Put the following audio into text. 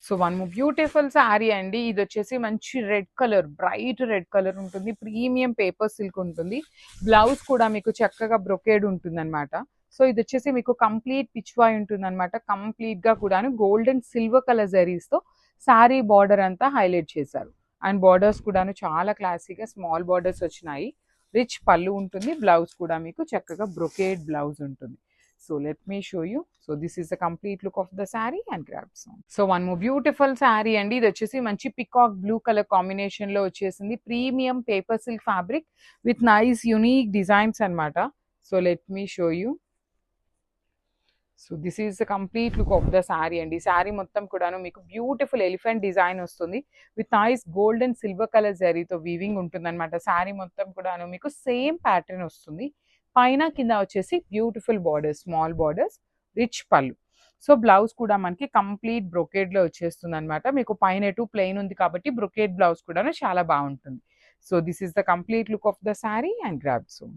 So one more beautiful sari అండి. ఇదొచ్చేసి మంచి red colour, bright red colour ఉంటుంది. ప్రీమియం పేపర్ సిల్క్ ఉంటుంది. బ్లౌజ్ కూడా మీకు చక్కగా బ్రొకేడ్ ఉంటుందన్నమాట. సో ఇదొచ్చేసి మీకు కంప్లీట్ పిచ్వాయ్ ఉంటుందన్నమాట. కంప్లీట్‌గా కూడాను గోల్డ్ అండ్ సిల్వర్ కలర్ జరీస్‌తో శారీ బార్డర్ అంతా హైలైట్ చేశారు. అండ్ బార్డర్స్ కూడాను చాలా క్లాసీగా స్మాల్ బార్డర్స్ వచ్చినాయి. రిచ్ పళ్ళు ఉంటుంది. బ్లౌజ్ కూడా మీకు చక్కగా బ్రొకేడ్ బ్లౌజ్ ఉంటుంది. So let me show you. So this is the complete look of the saree and grab some. So one more beautiful saree అండి. ఇది వచ్చేసి మంచి పికాక్ బ్లూ కలర్ కాంబినేషన్ లో వచ్చేసింది. Premium paper silk fabric with nice unique designs అన్నమాట. So let me show you. So this is the complete look of the sari అండి. శారీ మొత్తం కూడాను మీకు బ్యూటిఫుల్ ఎలిఫెంట్ డిజైన్ వస్తుంది. With nice gold and silver colour జరీతో weaving ఉంటుందన్నమాట. శారీ మొత్తం కూడాను మీకు సేమ్ ప్యాటర్న్ వస్తుంది. పైన కింద వచ్చేసి beautiful borders, small borders, rich పళ్ళు. సో బ్లౌజ్ కూడా మనకి కంప్లీట్ బ్రొకేడ్ లో వచ్చేస్తుంది అనమాట. మీకు పైన ఎటు ప్లెయిన్ ఉంది కాబట్టి బ్రొకేడ్ బ్లౌజ్ కూడా చాలా బాగుంటుంది. So this is the complete look of the sari and grab so.